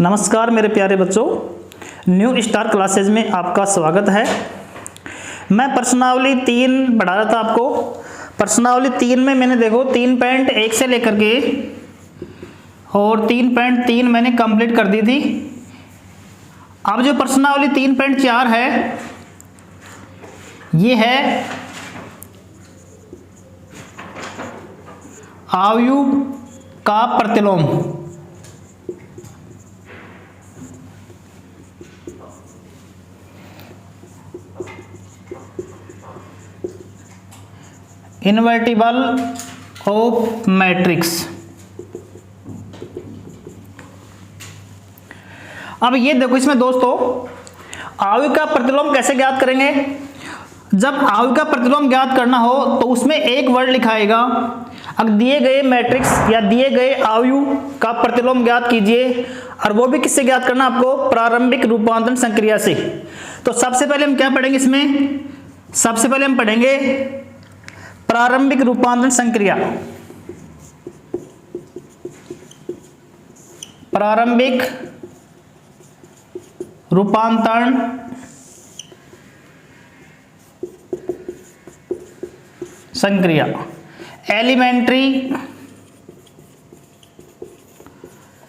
नमस्कार मेरे प्यारे बच्चों, न्यू स्टार क्लासेज में आपका स्वागत है। मैं प्रश्नावली 3 पढ़ा रहा था आपको। प्रश्नावली 3 में मैंने देखो 3.1 से लेकर के और 3.3 मैंने कंप्लीट कर दी थी। अब जो प्रश्नावली 3.4 है ये है आयु का प्रतिलोम। Invertible of matrix. अब ये देखो, इसमें दोस्तों आयु का प्रतिलोम कैसे ज्ञात करेंगे। जब आयु का प्रतिलोम ज्ञात करना हो तो उसमें एक वर्ड लिखाएगा। अगर दिए गए मैट्रिक्स या दिए गए आयु का प्रतिलोम ज्ञात कीजिए, और वो भी किससे ज्ञात करना आपको, प्रारंभिक रूपांतरण संक्रिया से। तो सबसे पहले हम क्या पढ़ेंगे इसमें, सबसे पहले हम पढ़ेंगे प्रारंभिक रूपांतरण संक्रिया। प्रारंभिक रूपांतरण संक्रिया, एलिमेंट्री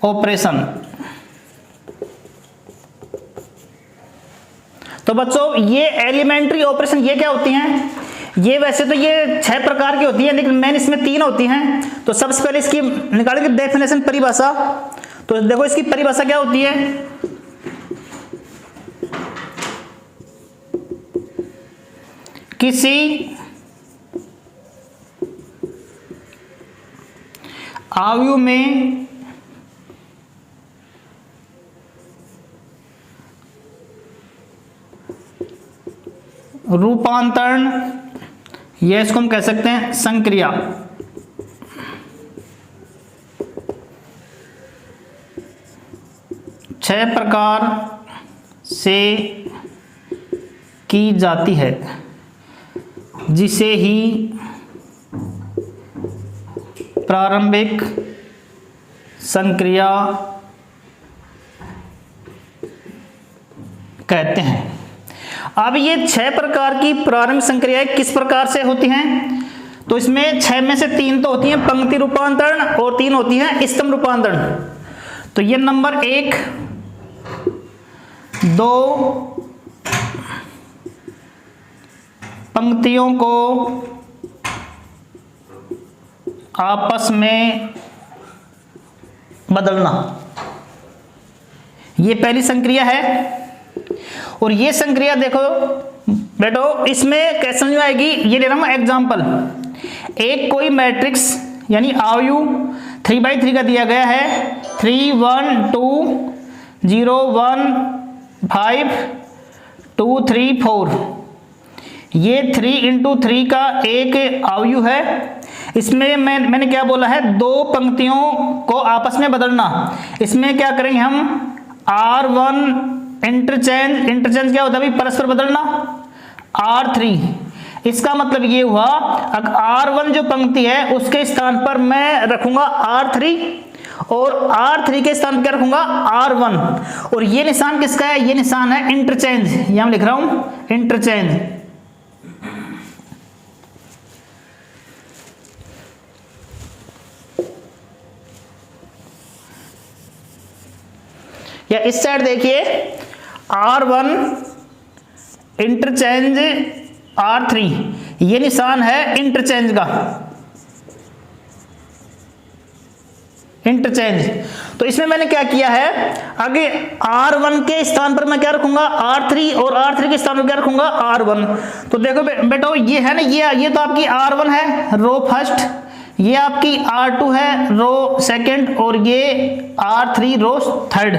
ऑपरेशन। तो बच्चों ये एलिमेंट्री ऑपरेशन ये क्या होती हैं, ये वैसे तो ये 6 प्रकार की होती है, लेकिन मेन इसमें 3 होती हैं। तो सबसे पहले इसकी निकालेंगे डेफिनेशन, परिभाषा। तो देखो इसकी परिभाषा क्या होती है, किसी आयु में रूपांतरण, ये इसको हम कह सकते हैं संक्रिया। छह प्रकार से की जाती है, जिसे ही प्रारंभिक संक्रिया कहते हैं। अब ये 6 प्रकार की प्रारंभिक संक्रियाएं किस प्रकार से होती हैं, तो इसमें 6 में से 3 तो होती हैं पंक्ति रूपांतरण और 3 होती हैं स्तंभ रूपांतरण। तो ये नंबर 1, 2 पंक्तियों को आपस में बदलना, ये पहली संक्रिया है। और ये संक्रिया देखो बेटो, इसमें कैसे समझ में आएगी, ये ले रहा हूं एग्जाम्पल। एक कोई मैट्रिक्स यानी आयु 3/3 का दिया गया है, 3 1 2 0 1 5 2 3 4। ये 3 × 3 का एक आयु है। इसमें मैंने क्या बोला है, 2 पंक्तियों को आपस में बदलना। इसमें क्या करेंगे हम, R1 इंटरचेंज क्या होता है, परस्पर बदलना। R3, इसका मतलब ये हुआ अगर R1 जो पंक्ति है उसके स्थान पर मैं रखूंगा R3 और R3 के स्थान पर क्या रखूंगा, R1। और ये निशान किसका है, ये निशान है इंटरचेंज, यहां लिख रहा हूं इंटरचेंज। या इस साइड देखिए, R1 इंटरचेंज R3, ये निशान है इंटरचेंज का, इंटरचेंज। तो इसमें मैंने क्या किया है, आगे R1 के स्थान पर मैं क्या रखूंगा, R3, और R3 के स्थान पर क्या रखूंगा, R1। तो देखो बेटो ये है ना, ये तो आपकी R1 है रो फर्स्ट, ये आपकी R2 है रो सेकंड, और ये R3 रो थर्ड,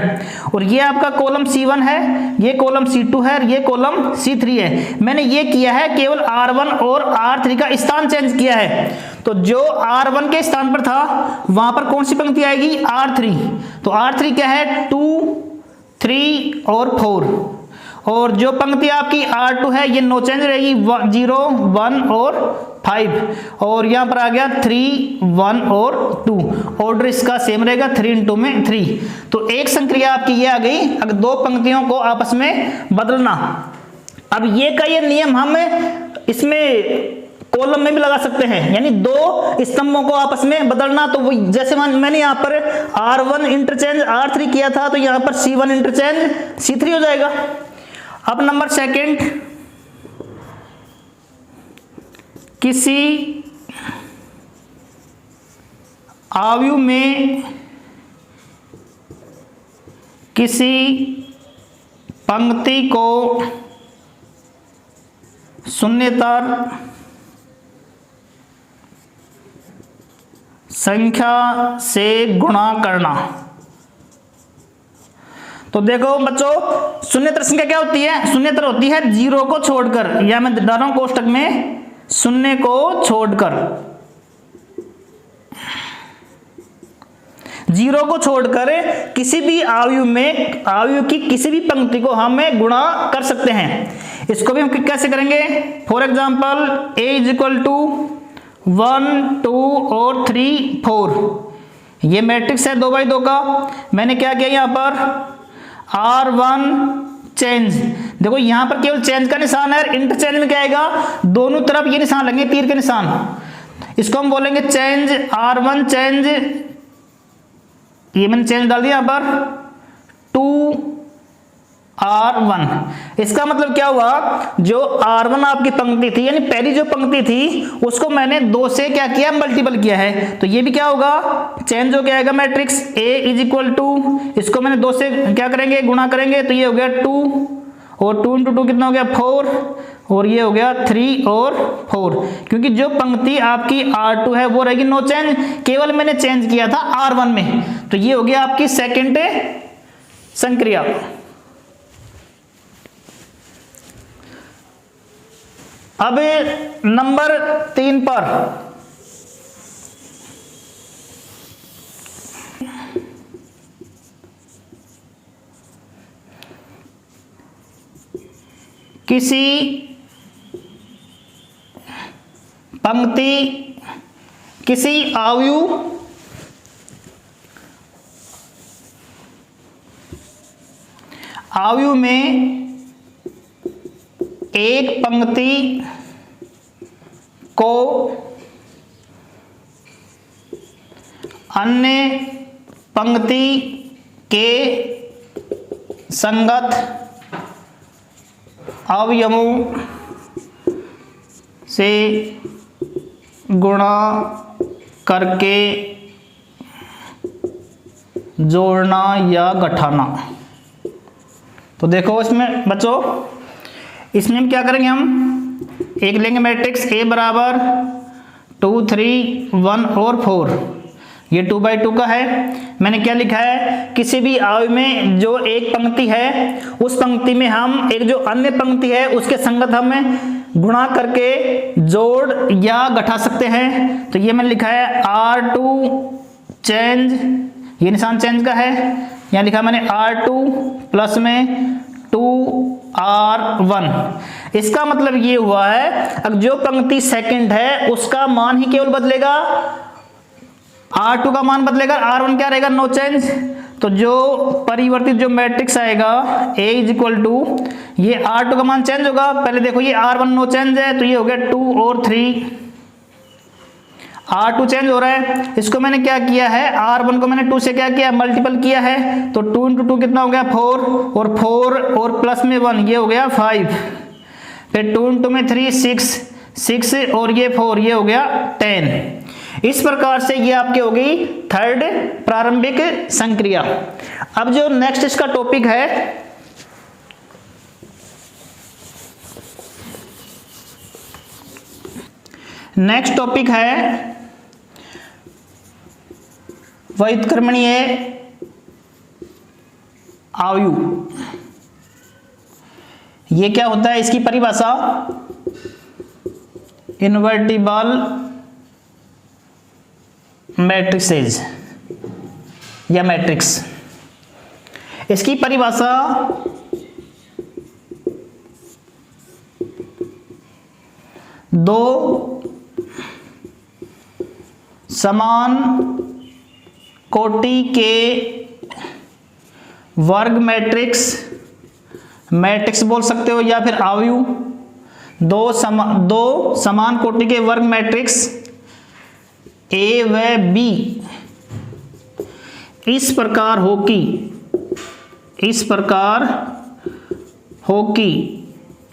और ये आपका कॉलम C1 है, ये कॉलम C2 है, ये कॉलम C3 है। मैंने ये किया है केवल R1 और R3 का स्थान चेंज किया है। तो जो R1 के स्थान पर था वहां पर कौन सी पंक्ति आएगी, R3। तो R3 क्या है, 2 3 और 4। और जो पंक्ति आपकी R2 है ये नो चेंज रहेगी, 0 1 और 5 और यहाँ पर आ गया 3 1 और 2। ऑर्डर इसका सेम रहेगा 3 × में 3। तो एक संक्रिया आपकी ये आ गई, अगर दो पंक्तियों को आपस में बदलना। अब ये का ये नियम हम इसमें कॉलम में भी लगा सकते हैं, यानी दो स्तंभों को आपस में बदलना। तो वो जैसे मैंने यहाँ पर R1 इंटरचेंज R3 किया था, तो यहाँ पर C1 इंटरचेंज C3 हो जाएगा। अब नंबर सेकंड, किसी आयु में किसी पंक्ति को शून्येतर संख्या से गुणा करना। तो देखो बच्चों, शून्येतर संख्या क्या होती है? शून्येतर होती है 0 को छोड़कर, या मैं डाल रहा हूं कोष्टक में 0 को छोड़कर, 0 को छोड़कर किसी भी आयु की किसी भी पंक्ति को हम गुणा कर सकते हैं। इसको भी हम कैसे करेंगे? फॉर एग्जाम्पल a = 1 2 और 3 4, ये मैट्रिक्स है 2x2 का। मैंने क्या किया यहाँ पर R1 चेंज, देखो यहाँ पर केवल चेंज का निशान है, इंटरचेंज में क्या आएगा? दोनों तरफ ये निशान लगेंगे, तीर के निशान। इसको हम बोलेंगे चेंज R1 चेंज, ये मैंने चेंज डाल दिया यहाँ पर 2R1। इसका मतलब क्या हुआ? जो R1 आपकी पंक्ति थी, यानी पहली जो पंक्ति थी, उसको मैंने 2 से क्या किया? मल्टीपल किया है। तो ये भी क्या होगा? चेंज हो गया आएगा मैट्रिक्स A = इसको मैंने 2 से क्या करेंगे? गुणा करेंगे। तो ये हो गया 2 और 2 × 2 कितना हो गया? 4 और ये हो गया 3 और 4। क्योंकि जो पंक्ति आपकी R2 है वो रहेगी नो चेंज, केवल मैंने चेंज किया था R1 में। तो ये हो गया आपकी सेकेंड संक्रिया। अब नंबर 3 पर किसी पंक्ति किसी आयु में एक पंक्ति को अन्य पंक्ति के संगत अवयवों से गुणा करके जोड़ना या घटाना। तो देखो इसमें बच्चों, इसमें हम क्या करेंगे? हम एक लेंगे मैट्रिक्स A = 2 3 1 और 4, ये 2x2 का है। मैंने क्या लिखा है? किसी भी आयु में जो एक पंक्ति है, उस पंक्ति में हम एक जो अन्य पंक्ति है उसके संगत हम गुणा करके जोड़ या घटा सकते हैं। तो ये मैंने लिखा है R2 चेंज, ये निशान चेंज का है, यहाँ लिखा मैंने R2 प्लस में 2R1। इसका मतलब ये हुआ है, अब जो पंक्ति सेकंड है उसका मान ही केवल बदलेगा, R2 का मान बदलेगा, R1 क्या रहेगा? No change. तो जो परिवर्तित जो मैट्रिक्स आएगा A = ये R2 का मान चेंज होगा। पहले देखो ये R1 नो चेंज है, तो ये हो गया 2 और 3, R2 चेंज हो रहा है। इसको मैंने क्या किया है? R1 को मैंने 2 से क्या किया? मल्टीपल किया है। तो 2 × 2 कितना हो गया? 4 और 4 और प्लस में 1, ये हो गया 5। फिर 2 × 2 में 3 6 और ये 4, ये हो गया 10। इस प्रकार से ये आपकी हो गई थर्ड प्रारंभिक संक्रिया। अब जो नेक्स्ट इसका टॉपिक है, नेक्स्ट टॉपिक है व्युत्क्रमणीय आयु। ये क्या होता है? इसकी परिभाषा इनवर्टिबल मैट्रिसेस या मैट्रिक्स। इसकी परिभाषा दो समान कोटि के वर्ग मैट्रिक्स बोल सकते हो, या फिर अवयव, दो समान कोटि के वर्ग मैट्रिक्स ए व बी इस प्रकार हो कि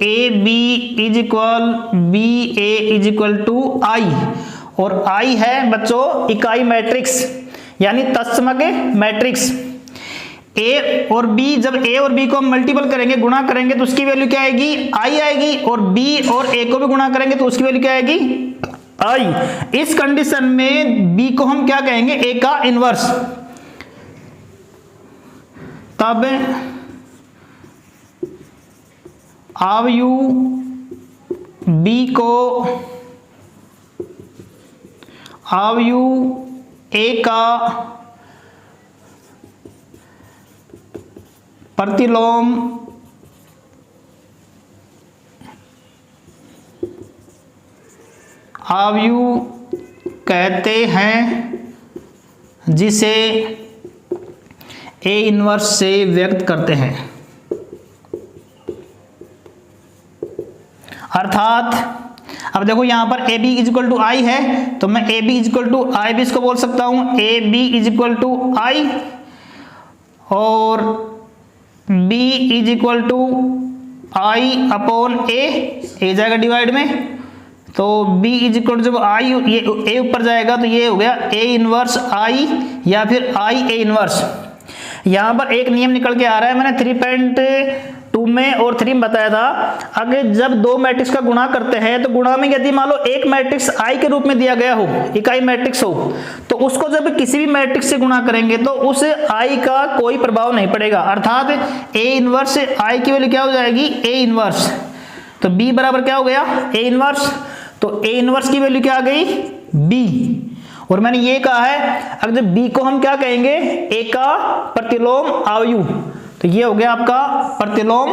A B is equal B A is equal to I, और आई है बच्चों इकाई मैट्रिक्स यानी तत्समक मैट्रिक्स। ए और बी, जब ए और बी को हम मल्टीपल करेंगे, गुणा करेंगे, तो उसकी वैल्यू क्या आएगी? आई आएगी, और बी और ए को भी गुणा करेंगे तो उसकी वैल्यू क्या आएगी? आई। इस कंडीशन में बी को हम क्या कहेंगे? ए का इनवर्स। तब अवयव बी को अवयव ए का प्रतिलोम अवयव कहते हैं, जिसे ए इनवर्स से व्यक्त करते हैं। अर्थात अब देखो यहां पर A B is equal to I है, तो मैं A B is equal to I भी इसको बोल सकता हूं, A B is equal to I, और B is equal to I upon A जाएगा डिवाइड में, तो b इज इक्वल जब आई ये a ऊपर जाएगा तो ये हो गया a इनवर्स i या फिर i a इनवर्स। यहाँ पर एक नियम निकल के आ रहा है, मैंने 3.2 में और 3 में बताया था, अगर जब दो मैट्रिक्स का गुणा करते हैं तो गुणा में यदि मान लो एक मैट्रिक्स i के रूप में दिया गया हो, इकाई मैट्रिक्स हो, तो उसको जब किसी भी मैट्रिक्स से गुणा करेंगे तो उस i का कोई प्रभाव नहीं पड़ेगा। अर्थात a इनवर्स i की वैल्यू क्या हो जाएगी? a inverse. तो b बराबर क्या हो गया? a inverse. तो a इनवर्स की वैल्यू क्या आ गई? b। और मैंने ये कहा है अगर जब b को हम क्या कहेंगे? a का प्रतिलोम अवयव, तो ये हो गया आपका प्रतिलोम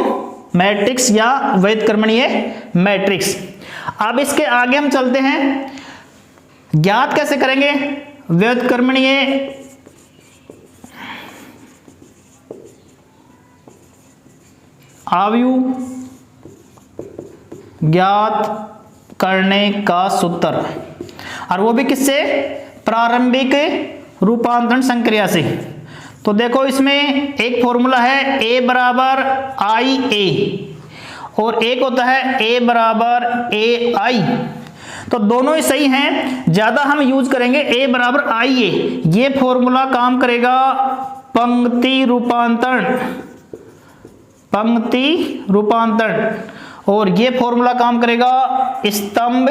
मैट्रिक्स या व्युत्क्रमणीय मैट्रिक्स। अब इसके आगे हम चलते हैं, ज्ञात कैसे करेंगे व्युत्क्रमणीय अवयव ज्ञात करने का सूत्र, और वो भी किससे? प्रारंभिक रूपांतरण संक्रिया से। तो देखो इसमें एक फॉर्मूला है a बराबर आई ए, और एक होता है a बराबर ए आई, तो दोनों ही सही हैं, ज्यादा हम यूज करेंगे a बराबर आई ए। ये फॉर्मूला काम करेगा पंक्ति रूपांतरण, और ये फॉर्मूला काम करेगा स्तंभ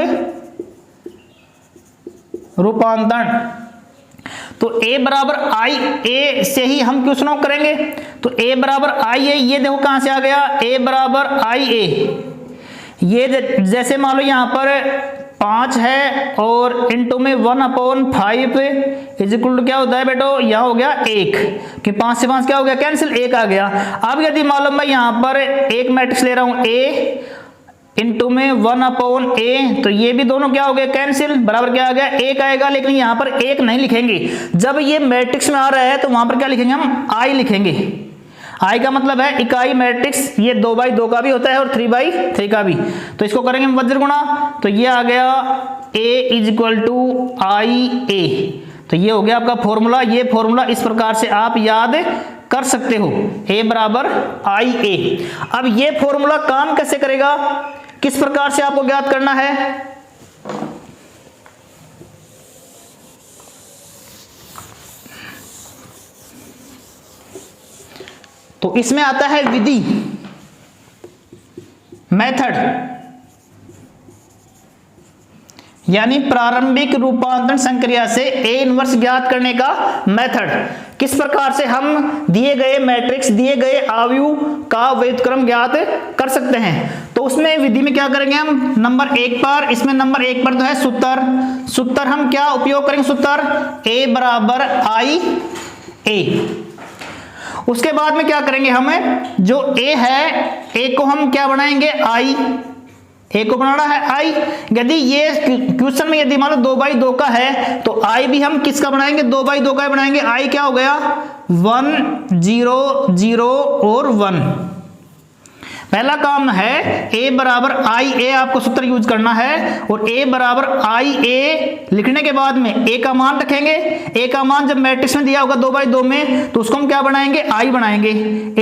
रूपांतरण। तो a बराबर आई ए से ही हम क्यों शुरू करेंगे? तो a बराबर आई ए, ये देखो कहां से आ गया? a बराबर आई ए। ये जैसे मान लो यहां पर 5 है और इनटू में 1/5 इज इक्वल टू क्या होता है बेटो? यहाँ हो गया 1, कि 5 से 5 क्या हो गया? कैंसिल, 1 आ गया। अब यदि मालूम मैं यहाँ पर एक मैट्रिक्स ले रहा हूँ a इनटू में 1/a, तो ये भी दोनों क्या हो गए? कैंसिल, बराबर क्या आ गया? 1 आएगा। लेकिन यहाँ पर 1 नहीं लिखेंगे, जब ये मैट्रिक्स में आ रहा है तो वहां पर क्या लिखेंगे? हम i लिखेंगे। i का मतलब है इकाई मैट्रिक्स, ये 2/2 का भी होता है और 3/3 का भी। तो इसको करेंगे हम वज्र गुणा, तो ये आ गया a इज इक्वल टू आई ए। तो ये हो गया आपका फॉर्मूला। ये फॉर्मूला इस प्रकार से आप याद कर सकते हो, a बराबर आई ए। अब ये फॉर्मूला काम कैसे करेगा, किस प्रकार से आपको ज्ञात करना है? तो इसमें आता है विधि, मेथड, यानी प्रारंभिक रूपांतरण संक्रिया से a इनवर्स ज्ञात करने का मेथड। किस प्रकार से हम दिए गए मैट्रिक्स, दिए गए अवयव का व्युत्क्रम ज्ञात कर सकते हैं। तो उसमें विधि में क्या करेंगे हम? नंबर 1 पर, इसमें नंबर 1 पर तो है सूत्र हम क्या उपयोग करेंगे? सूत्र a बराबर आई ए। उसके बाद में क्या करेंगे? हमें जो a है, a को हम क्या बनाएंगे? i, ए को बनाना है आई। यदि ये क्वेश्चन में यदि मान लो 2/2 का है तो आई भी हम किसका बनाएंगे, 2/2 का बनाएंगे। आई क्या हो गया 1 0 0 और 1। पहला काम है ए बराबर आई ए, आपको सूत्र यूज करना है और ए बराबर आई ए लिखने के बाद में ए का मान रखेंगे। ए का मान जब मैट्रिक्स में दिया होगा 2/2 में तो उसको हम क्या बनाएंगे, आई बनाएंगे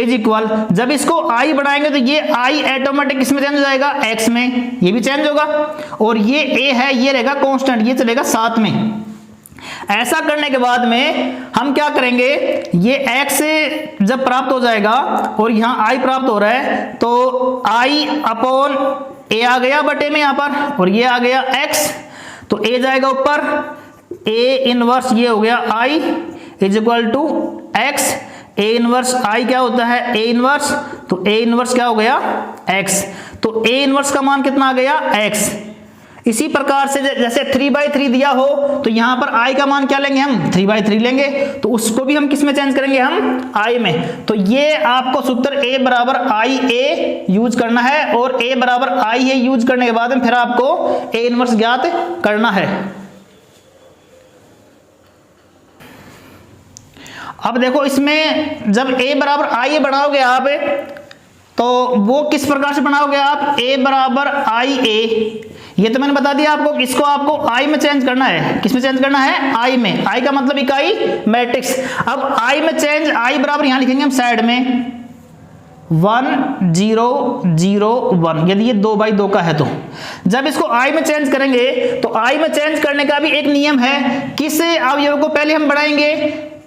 इज इक्वल। जब इसको आई बनाएंगे तो ये आई ऑटोमेटिक किसमें चेंज हो जाएगा, एक्स में, ये भी चेंज होगा। और ये ए है ये रहेगा कांस्टेंट, ये चलेगा साथ में। ऐसा करने के बाद में हम क्या करेंगे, ये x जब प्राप्त हो जाएगा और यहाँ i प्राप्त हो रहा है तो i अपॉन a आ गया बटे में यहाँ पर, और ये आ गया x, तो a जाएगा ऊपर, a इनवर्स ये हो गया i is equal to x। a inverse i क्या होता है, a इनवर्स, तो a इनवर्स क्या हो गया x, तो a इनवर्स का मान कितना आ गया x। इसी प्रकार से जैसे 3/3 दिया हो तो यहां पर i का मान क्या लेंगे हम, 3/3 लेंगे, तो उसको भी हम किस में चेंज करेंगे, हम i में। तो ये आपको सूत्र a बराबर आई ए यूज करना है और a बराबर आई ए यूज करने के बाद में फिर आपको a इनवर्स ज्ञात करना है। अब देखो इसमें जब a बराबर आई ए बनाओगे आप तो वो किस प्रकार से बनाओगे आप, a बराबर आई ए, ये तो मैंने बता दिया आपको, इसको आपको i में चेंज करना है। किस में चेंज करना है, i में। i का मतलब इकाई मैट्रिक्स। अब i में चेंज, i बराबर यहां लिखेंगे हम साइड में 1 0 0 1, यदि ये 2/2 का है तो जब इसको i में चेंज करेंगे तो i में चेंज करने का भी एक नियम है। किस अवयव को पहले हम बढ़ाएंगे,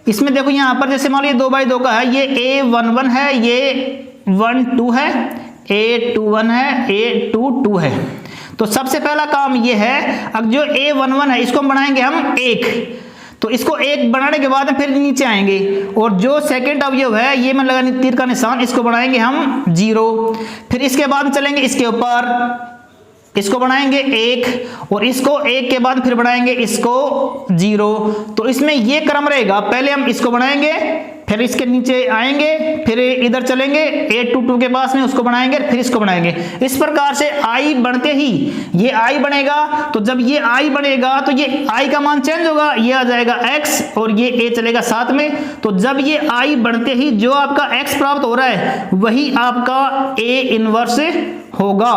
इसमें देखो यहां पर जैसे मान लो ये 2/2 का है, ये a11 है, ये 1 2 है, a21 है, a22 है। तो सबसे पहला काम ये है, अब जो a11 है इसको हम बनाएंगे हम 1, तो इसको 1 बनाने के बाद फिर नीचे आएंगे, और जो सेकंड अवयव है ये मैं लगा तीर का निशान, इसको बनाएंगे हम 0, फिर इसके बाद चलेंगे इसके ऊपर, इसको बनाएंगे 1 और इसको 1 के बाद फिर बनाएंगे इसको 0। तो इसमें ये क्रम रहेगा, पहले हम इसको बनाएंगे फिर इसके नीचे आएंगे, फिर इधर चलेंगे a22 के पास में उसको बनाएंगे, फिर इसको बनाएंगे। इस प्रकार से i बनते ही ये i बनेगा, तो जब ये i बनेगा तो ये i का मान चेंज होगा, ये आ जाएगा x और ये a चलेगा साथ में। तो जब ये i बनते ही जो आपका x प्राप्त हो रहा है वही आपका a इनवर्स होगा।